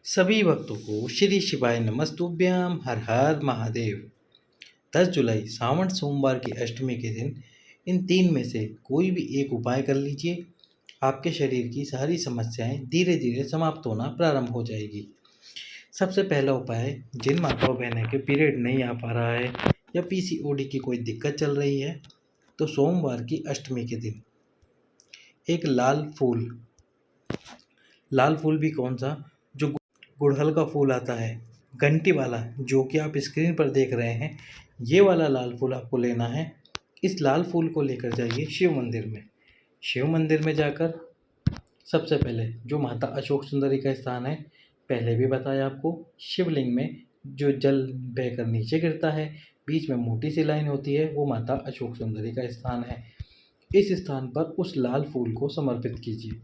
सभी भक्तों को श्री शिवाय नमस्तुभ्यम हर हर महादेव। 10 जुलाई सावन सोमवार की अष्टमी के दिन इन तीन में से कोई भी एक उपाय कर लीजिए। आपके शरीर की सारी समस्याएं धीरे धीरे समाप्त होना प्रारंभ हो जाएगी। सबसे पहला उपाय, जिन माताओं बहनों के पीरियड नहीं आ पा रहा है या पीसीओडी की कोई दिक्कत चल रही है, तो सोमवार की अष्टमी के दिन एक लाल फूल भी कौन सा, जो गुड़हल का फूल आता है घंटी वाला, जो कि आप स्क्रीन पर देख रहे हैं, ये वाला लाल फूल आपको लेना है। इस लाल फूल को लेकर जाइए शिव मंदिर में जाकर सबसे पहले जो माता अशोक सुंदरी का स्थान है, पहले भी बताया आपको, शिवलिंग में जो जल बहकर नीचे गिरता है, बीच में मोटी सी लाइन होती है, वो माता अशोक सुंदरी का स्थान है। इस स्थान पर उस लाल फूल को समर्पित कीजिए।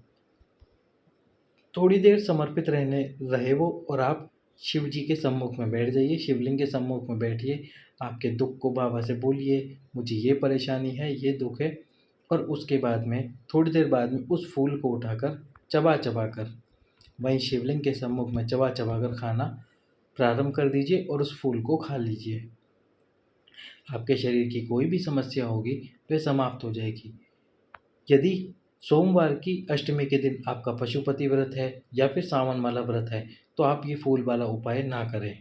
थोड़ी देर समर्पित रहे वो, और आप शिव जी के सम्मुख में बैठ जाइए, शिवलिंग के सम्मुख में बैठिए। आपके दुख को बाबा से बोलिए, मुझे ये परेशानी है, ये दुख है। और उसके बाद में थोड़ी देर बाद में उस फूल को उठाकर चबा चबा कर वहीं शिवलिंग के सम्मुख में चबा चबा कर खाना प्रारंभ कर दीजिए और उस फूल को खा लीजिए। आपके शरीर की कोई भी समस्या होगी वह समाप्त हो जाएगी। यदि सोमवार की अष्टमी के दिन आपका पशुपति व्रत है या फिर सावन वाला व्रत है, तो आप ये फूल वाला उपाय ना करें।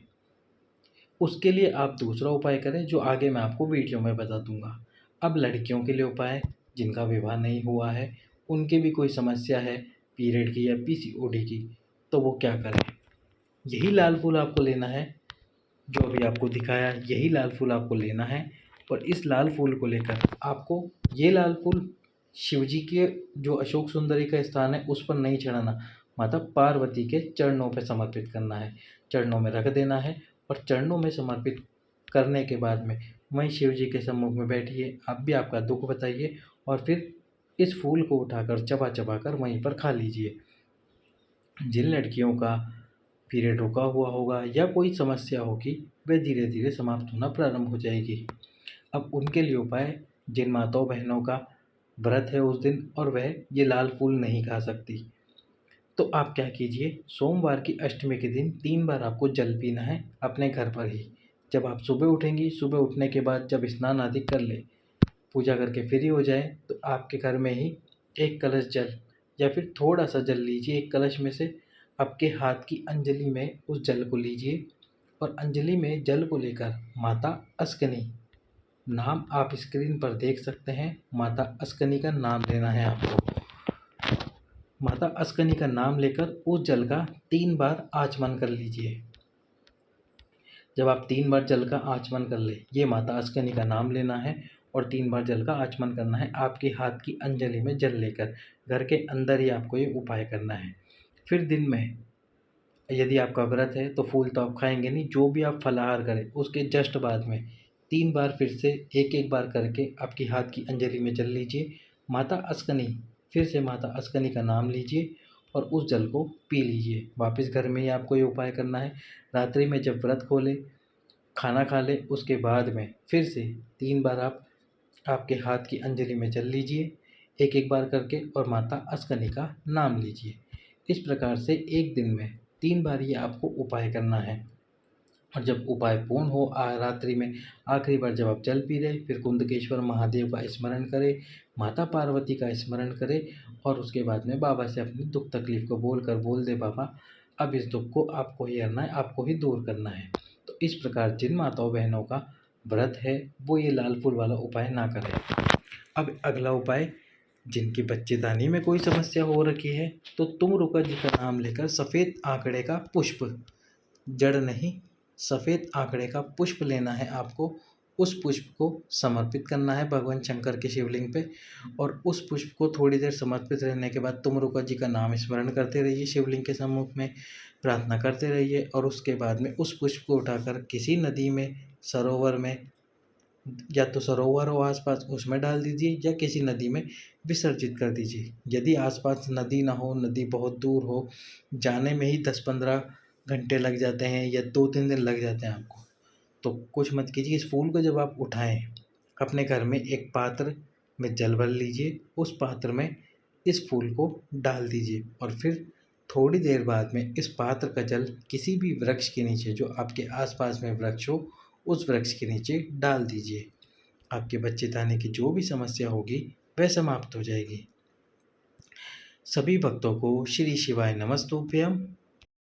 उसके लिए आप दूसरा उपाय करें, जो आगे मैं आपको वीडियो में बता दूंगा। अब लड़कियों के लिए उपाय, जिनका विवाह नहीं हुआ है, उनके भी कोई समस्या है पीरियड की या पीसीओडी की, तो वो क्या करें। यही लाल फूल आपको लेना है, जो अभी आपको दिखाया, यही लाल फूल आपको लेना है। और इस लाल फूल को लेकर आपको ये लाल फूल शिव जी के जो अशोक सुंदरी का स्थान है उस पर नहीं चढ़ाना, माता पार्वती के चरणों पर समर्पित करना है। चरणों में रख देना है और चरणों में समर्पित करने के बाद में वहीं शिव जी के सम्मुख में बैठिए। आप भी आपका दुख बताइए और फिर इस फूल को उठाकर चबा चबा कर वहीं पर खा लीजिए। जिन लड़कियों का पीरियड रुका हुआ होगा या कोई समस्या होगी, वह धीरे धीरे समाप्त होना प्रारंभ हो जाएगी। अब उनके लिए उपाय, जिन माताओं बहनों का व्रत है उस दिन और वह ये लाल फूल नहीं खा सकती, तो आप क्या कीजिए, सोमवार की अष्टमी के दिन 3 बार आपको जल पीना है अपने घर पर ही। जब आप सुबह उठेंगी, सुबह उठने के बाद जब स्नान आदि कर ले, पूजा करके फ्री हो जाए, तो आपके घर में ही एक कलश जल या फिर थोड़ा सा जल लीजिए। एक कलश में से आपके हाथ की अंजलि में उस जल को लीजिए और अंजलि में जल को लेकर माता अस्कनी, नाम आप स्क्रीन पर देख सकते हैं, माता अस्कनी का नाम लेना है आपको। माता अस्कनी का नाम लेकर उस जल का 3 बार आचमन कर लीजिए। जब आप 3 बार जल का आचमन कर ले, ये माता अस्कनी का नाम लेना है और 3 बार जल का आचमन करना है आपके हाथ की अंजलि में जल लेकर। घर के अंदर ही आपको ये उपाय करना है। फिर दिन में यदि आपका व्रत है तो फूल तो आप खाएंगे नहीं, जो भी आप फलाहार करें उसके जस्ट बाद में 3 बार फिर से एक एक बार करके आपकी हाथ की अंजलि में जल लीजिए। माता अस्कनी, फिर से माता अस्कनी का नाम लीजिए और उस जल को पी लीजिए। वापस घर में ही आपको ये उपाय करना है। रात्रि में जब व्रत खोले, खाना खा ले, उसके बाद में फिर से 3 बार आप आपके हाथ की अंजलि में जल लीजिए, एक एक बार करके, और माता अस्कनी का नाम लीजिए। इस प्रकार से एक दिन में 3 बार ये आपको उपाय करना है। और जब उपाय पूर्ण हो, रात्रि में आखिरी बार जब आप जल पी रहे, फिर कुंदकेश्वर महादेव का स्मरण करें, माता पार्वती का स्मरण करें और उसके बाद में बाबा से अपनी दुख तकलीफ को बोल दे, बाबा अब इस दुख को आपको ही हरना है, आपको ही दूर करना है। तो इस प्रकार जिन माताओं बहनों का व्रत है वो ये लाल फूल वाला उपाय ना करें। अब अगला उपाय, जिनकी बच्चेदानी में कोई समस्या हो रखी है, तो तुम रुका जी का नाम लेकर सफ़ेद आंकड़े का पुष्प, जड़ नहीं, सफ़ेद आंकड़े का पुष्प लेना है आपको। उस पुष्प को समर्पित करना है भगवान शंकर के शिवलिंग पे, और उस पुष्प को थोड़ी देर समर्पित रहने के बाद तुम रुका जी का नाम स्मरण करते रहिए, शिवलिंग के सम्मुख में प्रार्थना करते रहिए। और उसके बाद में उस पुष्प को उठाकर किसी नदी में, सरोवर में, या तो सरोवर हो आसपास उसमें डाल दीजिए या किसी नदी में विसर्जित कर दीजिए। यदि आसपास नदी ना हो, नदी बहुत दूर हो, जाने में ही 10-15 घंटे लग जाते हैं या 2-3 दिन लग जाते हैं आपको, तो कुछ मत कीजिए। इस फूल को जब आप उठाएं, अपने घर में एक पात्र में जल भर लीजिए, उस पात्र में इस फूल को डाल दीजिए और फिर थोड़ी देर बाद में इस पात्र का जल किसी भी वृक्ष के नीचे, जो आपके आसपास में वृक्ष हो, उस वृक्ष के नीचे डाल दीजिए। आपके बच्चेदानी की जो भी समस्या होगी वह समाप्त हो जाएगी। सभी भक्तों को श्री शिवाय नमस्तुभ्यम।